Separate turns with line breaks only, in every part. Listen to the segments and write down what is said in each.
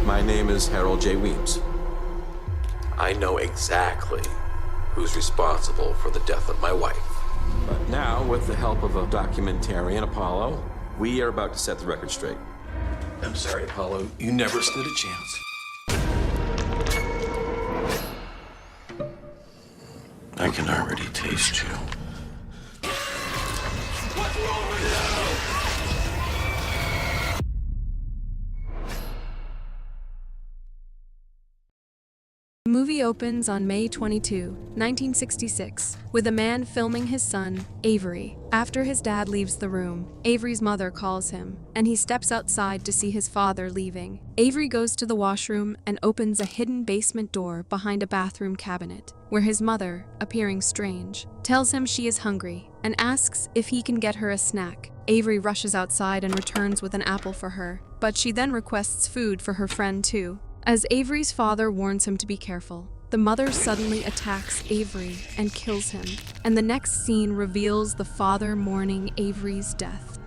My name is Harold J. Weems.
I know exactly who's responsible for the death of my wife.
But now, with the help of a documentarian, Apollo, we are about to set the record straight.
I'm sorry, Apollo. You never stood a chance. I can already taste you. What's wrong with you?
The movie opens on May 22, 1966, with a man filming his son, Avery. After his dad leaves the room, Avery's mother calls him, and he steps outside to see his father leaving. Avery goes to the washroom and opens a hidden basement door behind a bathroom cabinet, where his mother, appearing strange, tells him she is hungry and asks if he can get her a snack. Avery rushes outside and returns with an apple for her, but she then requests food for her friend too. As Avery's father warns him to be careful, the mother suddenly attacks Avery and kills him, and the next scene reveals the father mourning Avery's death.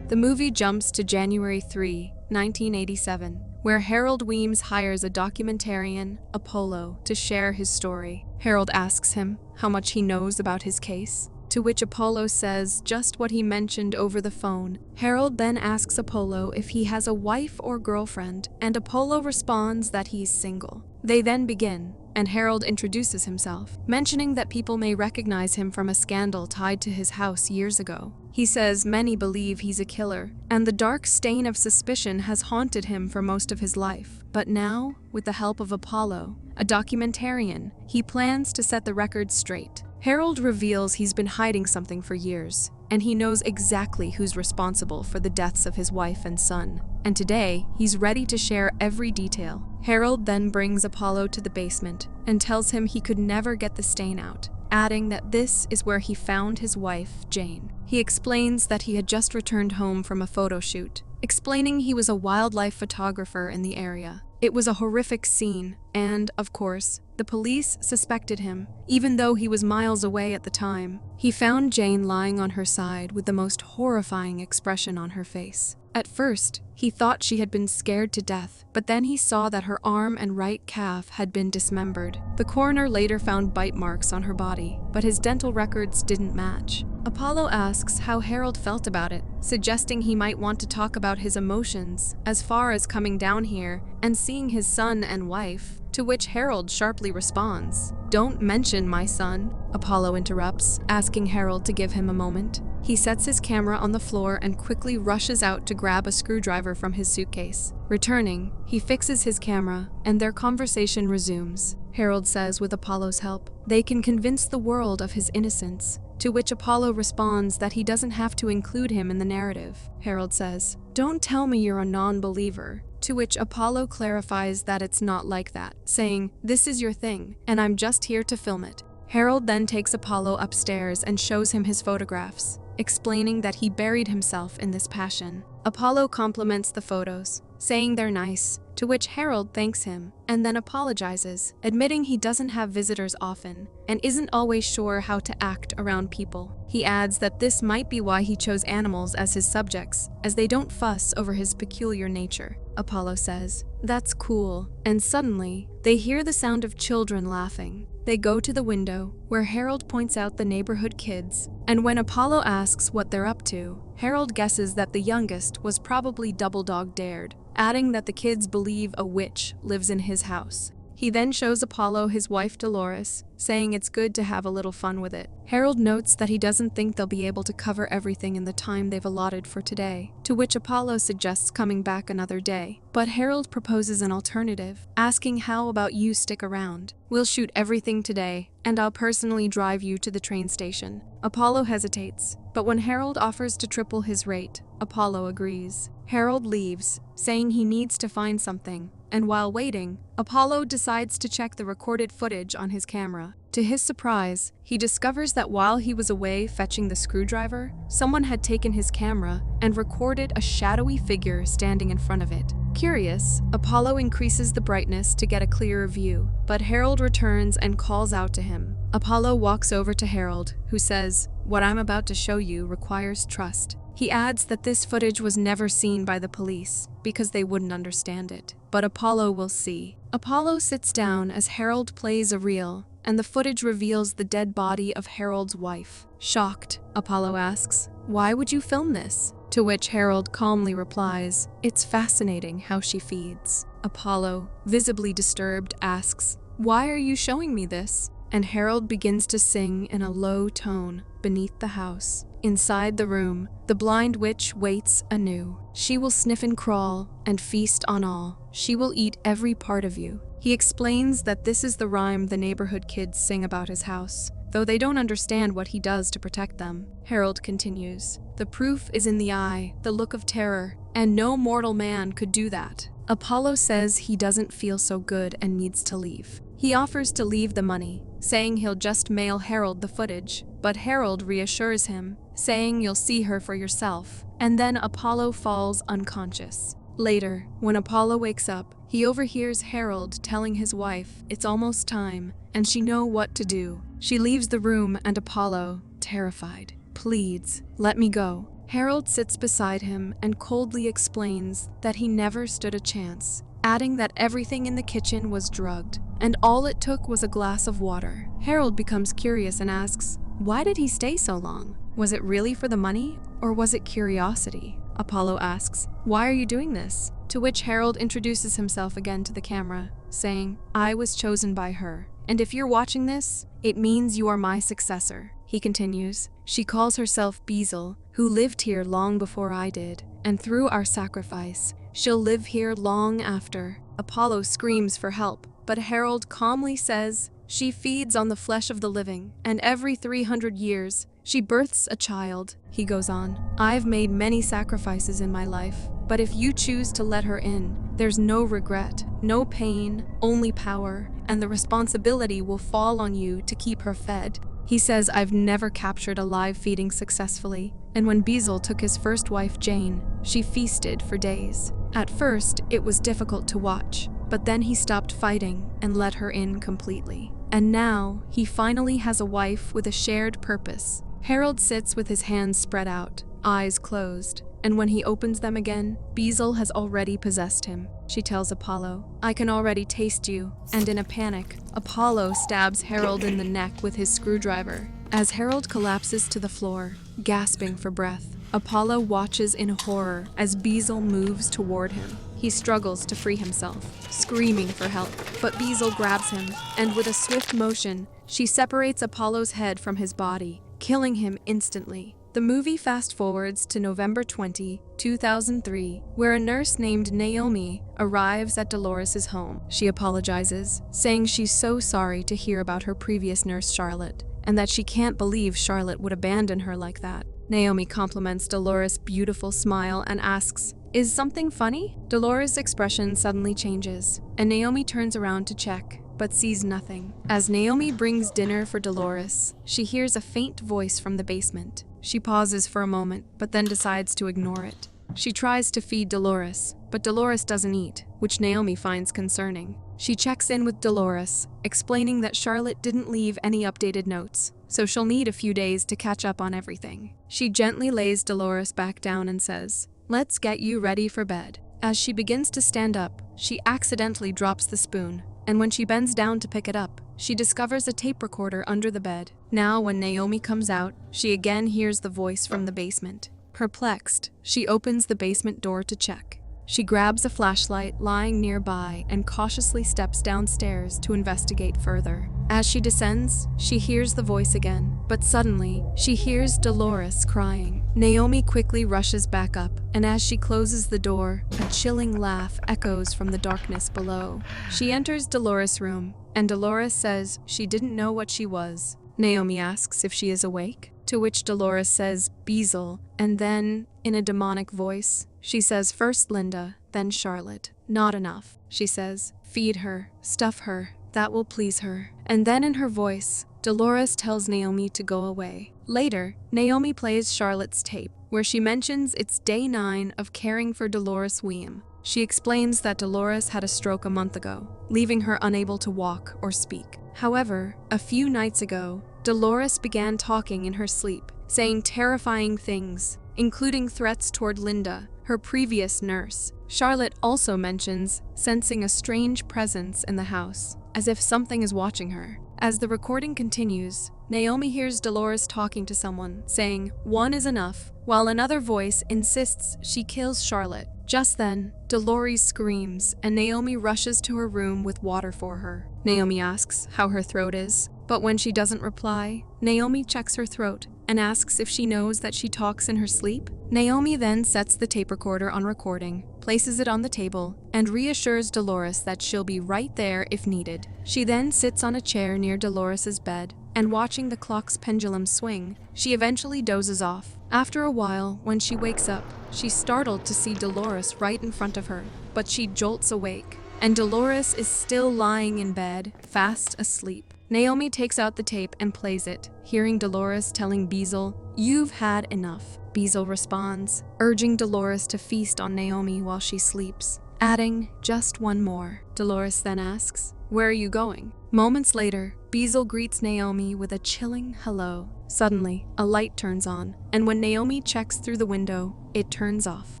The movie jumps to January 3, 1987, where Harold Weems hires a documentarian, Apollo, to share his story. Harold asks him how much he knows about his case, to which Apollo says just what he mentioned over the phone. Harold then asks Apollo if he has a wife or girlfriend, and Apollo responds that he's single. They then begin, and Harold introduces himself, mentioning that people may recognize him from a scandal tied to his house years ago. He says many believe he's a killer, and the dark stain of suspicion has haunted him for most of his life. But now, with the help of Apollo, a documentarian, he plans to set the record straight. Harold reveals he's been hiding something for years, and he knows exactly who's responsible for the deaths of his wife and son. And today, he's ready to share every detail. Harold then brings Apollo to the basement and tells him he could never get the stain out, adding that this is where he found his wife, Jane. He explains that he had just returned home from a photo shoot, explaining he was a wildlife photographer in the area. It was a horrific scene, and, of course, the police suspected him, even though he was miles away at the time. He found Jane lying on her side with the most horrifying expression on her face. At first, he thought she had been scared to death, but then he saw that her arm and right calf had been dismembered. The coroner later found bite marks on her body, but his dental records didn't match. Apollo asks how Harold felt about it, suggesting he might want to talk about his emotions, as far as coming down here and seeing his son and wife, to which Harold sharply responds, "Don't mention my son," Apollo interrupts, asking Harold to give him a moment. He sets his camera on the floor and quickly rushes out to grab a screwdriver from his suitcase. Returning, he fixes his camera, and their conversation resumes. Harold says with Apollo's help, they can convince the world of his innocence, to which Apollo responds that he doesn't have to include him in the narrative. Harold says, "Don't tell me you're a non-believer," to which Apollo clarifies that it's not like that, saying, "This is your thing, and I'm just here to film it." Harold then takes Apollo upstairs and shows him his photographs, explaining that he buried himself in this passion. Apollo compliments the photos, saying they're nice, to which Harold thanks him, and then apologizes, admitting he doesn't have visitors often, and isn't always sure how to act around people. He adds that this might be why he chose animals as his subjects, as they don't fuss over his peculiar nature. Apollo says, "That's cool," and suddenly, they hear the sound of children laughing. They go to the window, where Harold points out the neighborhood kids, and when Apollo asks what they're up to, Harold guesses that the youngest was probably double dog dared, adding that the kids believe a witch lives in his house. He then shows Apollo his wife Dolores, saying it's good to have a little fun with it. Harold notes that he doesn't think they'll be able to cover everything in the time they've allotted for today, to which Apollo suggests coming back another day. But Harold proposes an alternative, asking how about you stick around? We'll shoot everything today, and I'll personally drive you to the train station. Apollo hesitates, but when Harold offers to triple his rate, Apollo agrees. Harold leaves, saying he needs to find something, and while waiting, Apollo decides to check the recorded footage on his camera. To his surprise, he discovers that while he was away fetching the screwdriver, someone had taken his camera and recorded a shadowy figure standing in front of it. Curious, Apollo increases the brightness to get a clearer view, but Harold returns and calls out to him. Apollo walks over to Harold, who says, "What I'm about to show you requires trust." He adds that this footage was never seen by the police because they wouldn't understand it. But Apollo will see. Apollo sits down as Harold plays a reel, and the footage reveals the dead body of Harold's wife. Shocked, Apollo asks, "Why would you film this?" To which Harold calmly replies, "It's fascinating how she feeds." Apollo, visibly disturbed, asks, "Why are you showing me this?" And Harold begins to sing in a low tone beneath the house. Inside the room, the blind witch waits anew. She will sniff and crawl and feast on all. She will eat every part of you. He explains that this is the rhyme the neighborhood kids sing about his house, though they don't understand what he does to protect them. Harold continues, "The proof is in the eye, the look of terror, and no mortal man could do that." Apollo says he doesn't feel so good and needs to leave. He offers to leave the money, saying he'll just mail Harold the footage, but Harold reassures him, saying you'll see her for yourself, and then Apollo falls unconscious. Later, when Apollo wakes up, he overhears Harold telling his wife it's almost time, and she knows what to do. She leaves the room and Apollo, terrified, pleads, "Let me go." Harold sits beside him and coldly explains that he never stood a chance, adding that everything in the kitchen was drugged, and all it took was a glass of water. Harold becomes curious and asks, why did he stay so long? Was it really for the money, or was it curiosity? Apollo asks, "Why are you doing this?" To which Harold introduces himself again to the camera, saying, "I was chosen by her, and if you're watching this, it means you are my successor." He continues, "She calls herself Beezel, who lived here long before I did, and through our sacrifice, she'll live here long after." Apollo screams for help, but Harold calmly says, "She feeds on the flesh of the living, and every 300 years, she births a child." He goes on, "I've made many sacrifices in my life, but if you choose to let her in, there's no regret, no pain, only power, and the responsibility will fall on you to keep her fed." He says, "I've never captured a live feeding successfully, and when Beezel took his first wife, Jane, she feasted for days. At first, it was difficult to watch, but then he stopped fighting and let her in completely. And now, he finally has a wife with a shared purpose." Harold sits with his hands spread out, eyes closed, and when he opens them again, Beezel has already possessed him. She tells Apollo, "I can already taste you," and in a panic, Apollo stabs Harold in the neck with his screwdriver. As Harold collapses to the floor, gasping for breath, Apollo watches in horror as Beezel moves toward him. He struggles to free himself, screaming for help, but Beezel grabs him, and with a swift motion, she separates Apollo's head from his body, killing him instantly. The movie fast-forwards to November 20, 2003, where a nurse named Naomi arrives at Dolores' home. She apologizes, saying she's so sorry to hear about her previous nurse, Charlotte, and that she can't believe Charlotte would abandon her like that. Naomi compliments Dolores' beautiful smile and asks, "Is something funny?" Dolores' expression suddenly changes, and Naomi turns around to check, but sees nothing. As Naomi brings dinner for Dolores, she hears a faint voice from the basement. She pauses for a moment, but then decides to ignore it. She tries to feed Dolores, but Dolores doesn't eat, which Naomi finds concerning. She checks in with Dolores, explaining that Charlotte didn't leave any updated notes, so she'll need a few days to catch up on everything. She gently lays Dolores back down and says, "Let's get you ready for bed." As she begins to stand up, she accidentally drops the spoon, and when she bends down to pick it up, she discovers a tape recorder under the bed. Now, when Naomi comes out, she again hears the voice from the basement. Perplexed, she opens the basement door to check. She grabs a flashlight lying nearby and cautiously steps downstairs to investigate further. As she descends, she hears the voice again, but suddenly, she hears Dolores crying. Naomi quickly rushes back up, and as she closes the door, a chilling laugh echoes from the darkness below. She enters Dolores' room, and Dolores says she didn't know what she was. Naomi asks if she is awake, to which Dolores says, "Beezel," and then, in a demonic voice, she says first Linda, then Charlotte. "Not enough," she says. "Feed her, stuff her, that will please her." And then in her voice, Dolores tells Naomi to go away. Later, Naomi plays Charlotte's tape, where she mentions it's day 9 of caring for Dolores Weem. She explains that Dolores had a stroke a month ago, leaving her unable to walk or speak. However, a few nights ago, Dolores began talking in her sleep, saying terrifying things, including threats toward Linda, her previous nurse. Charlotte also mentions sensing a strange presence in the house, as if something is watching her. As the recording continues, Naomi hears Dolores talking to someone, saying, "One is enough," while another voice insists she kills Charlotte. Just then, Dolores screams, and Naomi rushes to her room with water for her. Naomi asks how her throat is, but when she doesn't reply, Naomi checks her throat and asks if she knows that she talks in her sleep. Naomi then sets the tape recorder on recording, places it on the table, and reassures Dolores that she'll be right there if needed. She then sits on a chair near Dolores's bed, and watching the clock's pendulum swing, she eventually dozes off. After a while, when she wakes up, she's startled to see Dolores right in front of her, but she jolts awake, and Dolores is still lying in bed, fast asleep. Naomi takes out the tape and plays it, hearing Dolores telling Beezel, "You've had enough." Beezel responds, urging Dolores to feast on Naomi while she sleeps, adding, "Just one more." Dolores then asks, "Where are you going?" Moments later, Beezel greets Naomi with a chilling hello. Suddenly, a light turns on, and when Naomi checks through the window, it turns off.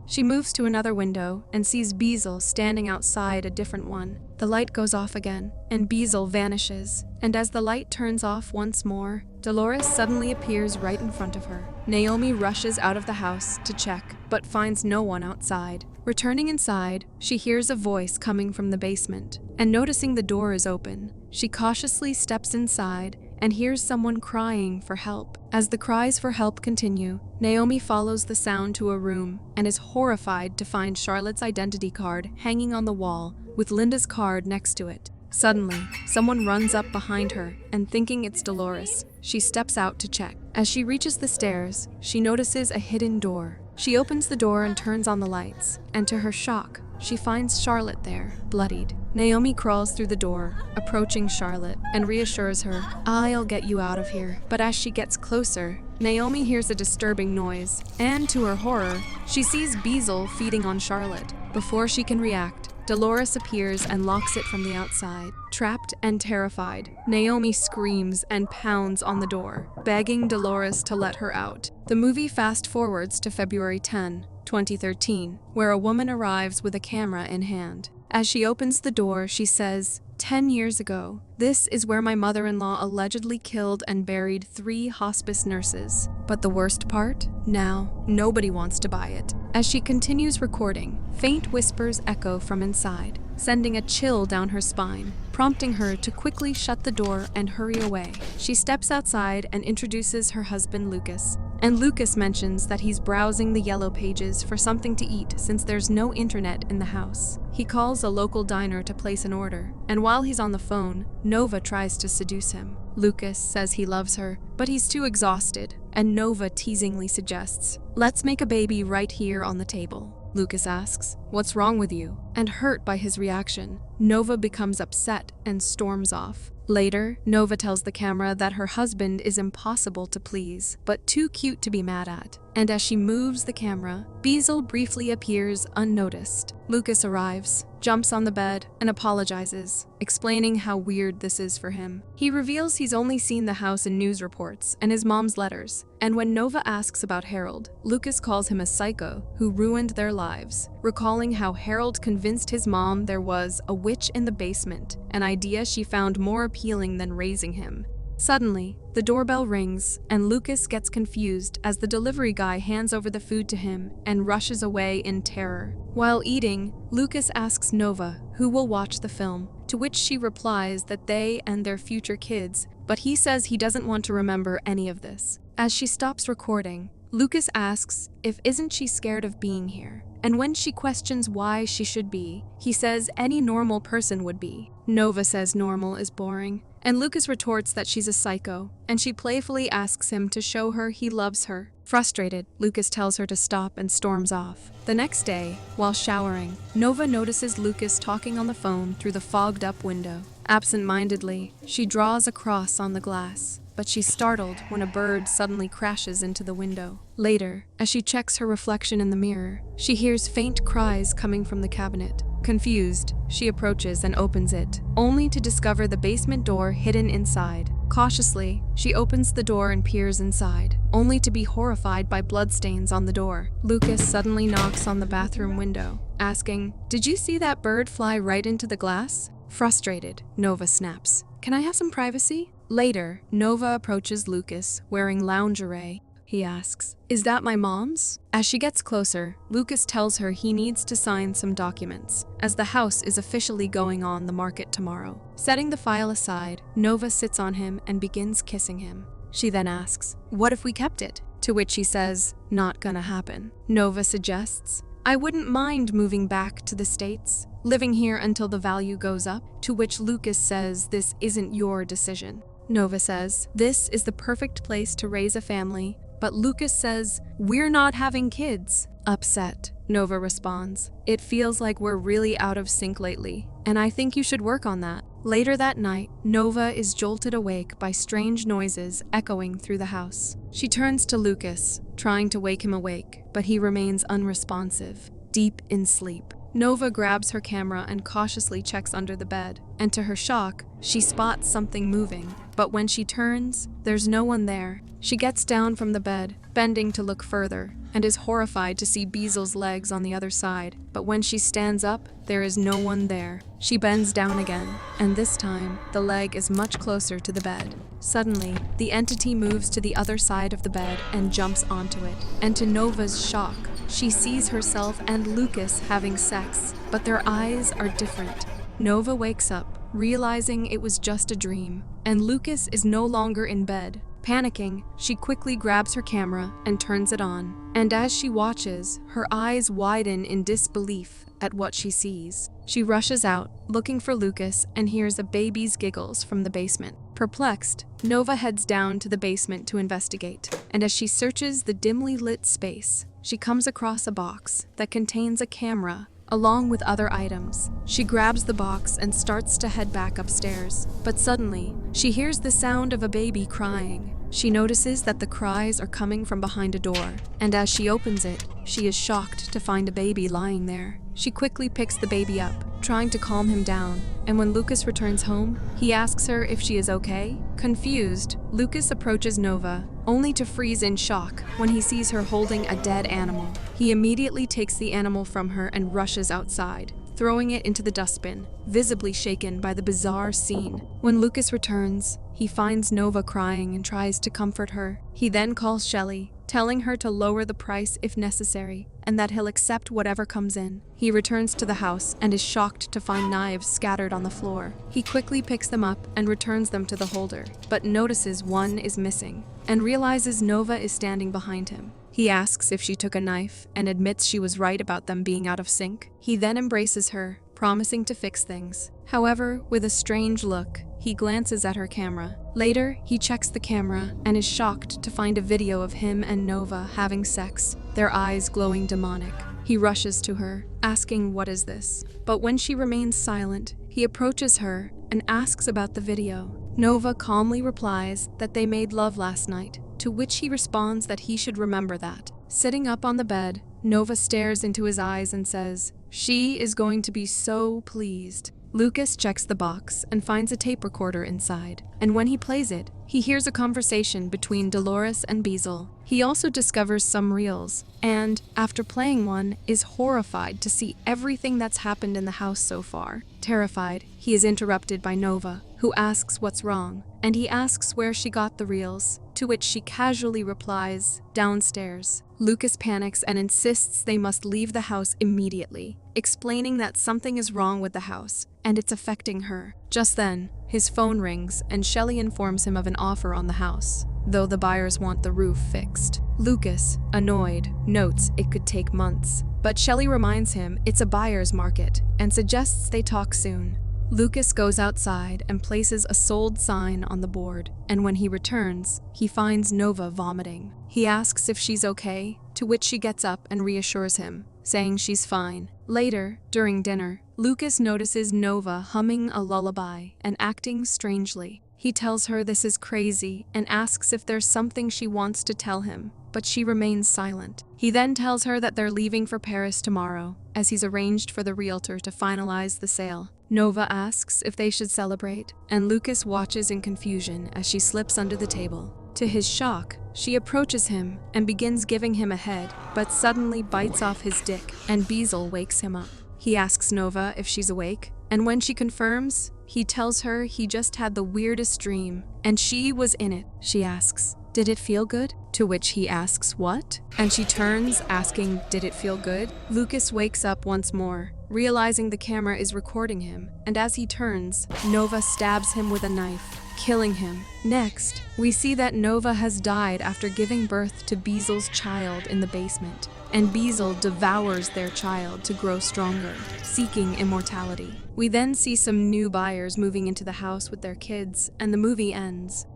She moves to another window and sees Beezel standing outside a different one. The light goes off again, and Beezel vanishes, and as the light turns off once more, Dolores suddenly appears right in front of her. Naomi rushes out of the house to check, but finds no one outside. Returning inside, she hears a voice coming from the basement, and noticing the door is open, she cautiously steps inside and hears someone crying for help. As the cries for help continue, Naomi follows the sound to a room and is horrified to find Charlotte's identity card hanging on the wall with Linda's card next to it. Suddenly, someone runs up behind her, and thinking it's Dolores, she steps out to check. As she reaches the stairs, she notices a hidden door. She opens the door and turns on the lights, and to her shock, she finds Charlotte there, bloodied. Naomi crawls through the door, approaching Charlotte, and reassures her, "I'll get you out of here." But as she gets closer, Naomi hears a disturbing noise, and to her horror, she sees Beezel feeding on Charlotte. Before she can react, Dolores appears and locks it from the outside. Trapped and terrified, Naomi screams and pounds on the door, begging Dolores to let her out. The movie fast forwards to February 10, 2013, where a woman arrives with a camera in hand. As she opens the door, she says, "10 years ago, this is where my mother-in-law allegedly killed and buried 3 hospice nurses. But the worst part? Now, nobody wants to buy it." As she continues recording, faint whispers echo from inside, sending a chill down her spine, prompting her to quickly shut the door and hurry away. She steps outside and introduces her husband Lucas, and Lucas mentions that he's browsing the yellow pages for something to eat since there's no internet in the house. He calls a local diner to place an order, and while he's on the phone, Nova tries to seduce him. Lucas says he loves her, but he's too exhausted, and Nova teasingly suggests, "Let's make a baby right here on the table." Lucas asks, "What's wrong with you?" And hurt by his reaction, Nova becomes upset and storms off. Later, Nova tells the camera that her husband is impossible to please, but too cute to be mad at. And as she moves the camera, Beezel briefly appears unnoticed. Lucas arrives, jumps on the bed, and apologizes, explaining how weird this is for him. He reveals he's only seen the house in news reports and his mom's letters, and when Nova asks about Harold, Lucas calls him a psycho who ruined their lives, recalling how Harold convinced his mom there was a witch in the basement, an idea she found more appealing than raising him. Suddenly, the doorbell rings, and Lucas gets confused as the delivery guy hands over the food to him and rushes away in terror. While eating, Lucas asks Nova who will watch the film, to which she replies that they and their future kids, but he says he doesn't want to remember any of this. As she stops recording, Lucas asks if isn't she scared of being here, and when she questions why she should be, he says any normal person would be. Nova says normal is boring, and Lucas retorts that she's a psycho, and she playfully asks him to show her he loves her. Frustrated, Lucas tells her to stop and storms off. The next day, while showering, Nova notices Lucas talking on the phone through the fogged-up window. Absent-mindedly, she draws a cross on the glass, but she's startled when a bird suddenly crashes into the window. Later, as she checks her reflection in the mirror, she hears faint cries coming from the cabinet. Confused, she approaches and opens it, only to discover the basement door hidden inside. Cautiously, she opens the door and peers inside, only to be horrified by bloodstains on the door. Lucas suddenly knocks on the bathroom window, asking, "Did you see that bird fly right into the glass?" Frustrated, Nova snaps, "Can I have some privacy?" Later, Nova approaches Lucas, wearing lingerie. He asks, "Is that my mom's?" As she gets closer, Lucas tells her he needs to sign some documents, as the house is officially going on the market tomorrow. Setting the file aside, Nova sits on him and begins kissing him. She then asks, "What if we kept it?" To which he says, "Not gonna happen." Nova suggests, "I wouldn't mind moving back to the States, living here until the value goes up," to which Lucas says this isn't your decision. Nova says, "This is the perfect place to raise a family," but Lucas says, "We're not having kids." Upset, Nova responds, "It feels like we're really out of sync lately, and I think you should work on that." Later that night, Nova is jolted awake by strange noises echoing through the house. She turns to Lucas, trying to wake him awake, but he remains unresponsive, deep in sleep. Nova grabs her camera and cautiously checks under the bed, and to her shock, she spots something moving. But when she turns, there's no one there. She gets down from the bed, bending to look further, and is horrified to see Beezel's legs on the other side. But when she stands up, there is no one there. She bends down again, and this time, the leg is much closer to the bed. Suddenly, the entity moves to the other side of the bed and jumps onto it. And to Nova's shock, she sees herself and Lucas having sex, but their eyes are different. Nova wakes up, realizing it was just a dream, and Lucas is no longer in bed. Panicking, she quickly grabs her camera and turns it on. And as she watches, her eyes widen in disbelief at what she sees. She rushes out, looking for Lucas, and hears a baby's giggles from the basement. Perplexed, Nova heads down to the basement to investigate, and as she searches the dimly lit space, she comes across a box that contains a camera along with other items. She grabs the box and starts to head back upstairs, but suddenly, she hears the sound of a baby crying. She notices that the cries are coming from behind a door, and as she opens it, she is shocked to find a baby lying there. She quickly picks the baby up, trying to calm him down, and when Lucas returns home, he asks her if she is okay. Confused, Lucas approaches Nova, only to freeze in shock when he sees her holding a dead animal. He immediately takes the animal from her and rushes outside, throwing it into the dustbin, visibly shaken by the bizarre scene. When Lucas returns, he finds Nova crying and tries to comfort her. He then calls Shelley, telling her to lower the price if necessary, and that he'll accept whatever comes in. He returns to the house and is shocked to find knives scattered on the floor. He quickly picks them up and returns them to the holder, but notices one is missing, and realizes Nova is standing behind him. He asks if she took a knife and admits she was right about them being out of sync. He then embraces her, promising to fix things. However, with a strange look, he glances at her camera. Later, he checks the camera and is shocked to find a video of him and Nova having sex, their eyes glowing demonic. He rushes to her, asking what is this? But when she remains silent, he approaches her and asks about the video. Nova calmly replies that they made love last night, to which he responds that he should remember that. Sitting up on the bed, Nova stares into his eyes and says, "She is going to be so pleased." Lucas checks the box and finds a tape recorder inside, and when he plays it, he hears a conversation between Dolores and Beezel. He also discovers some reels, and, after playing one, is horrified to see everything that's happened in the house so far. Terrified, he is interrupted by Nova, who asks what's wrong, and he asks where she got the reels, to which she casually replies, "Downstairs." Lucas panics and insists they must leave the house immediately, explaining that something is wrong with the house, and it's affecting her. Just then, his phone rings and Shelley informs him of an offer on the house, though the buyers want the roof fixed. Lucas, annoyed, notes it could take months, but Shelley reminds him it's a buyer's market and suggests they talk soon. Lucas goes outside and places a sold sign on the board, and when he returns, he finds Nova vomiting. He asks if she's okay, to which she gets up and reassures him, saying she's fine. Later, during dinner, Lucas notices Nova humming a lullaby and acting strangely. He tells her this is crazy and asks if there's something she wants to tell him, but she remains silent. He then tells her that they're leaving for Paris tomorrow, as he's arranged for the realtor to finalize the sale. Nova asks if they should celebrate, and Lucas watches in confusion as she slips under the table. To his shock, she approaches him and begins giving him a head, but suddenly bites off his dick, and Beezel wakes him up. He asks Nova if she's awake, and when she confirms, he tells her he just had the weirdest dream, and she was in it. She asks, "Did it feel good?" To which he asks, "What?" And she turns, asking, "Did it feel good?" Lucas wakes up once more, realizing the camera is recording him, and as he turns, Nova stabs him with a knife, killing him. Next, we see that Nova has died after giving birth to Beezel's child in the basement, and Beezel devours their child to grow stronger, seeking immortality. We then see some new buyers moving into the house with their kids, and the movie ends.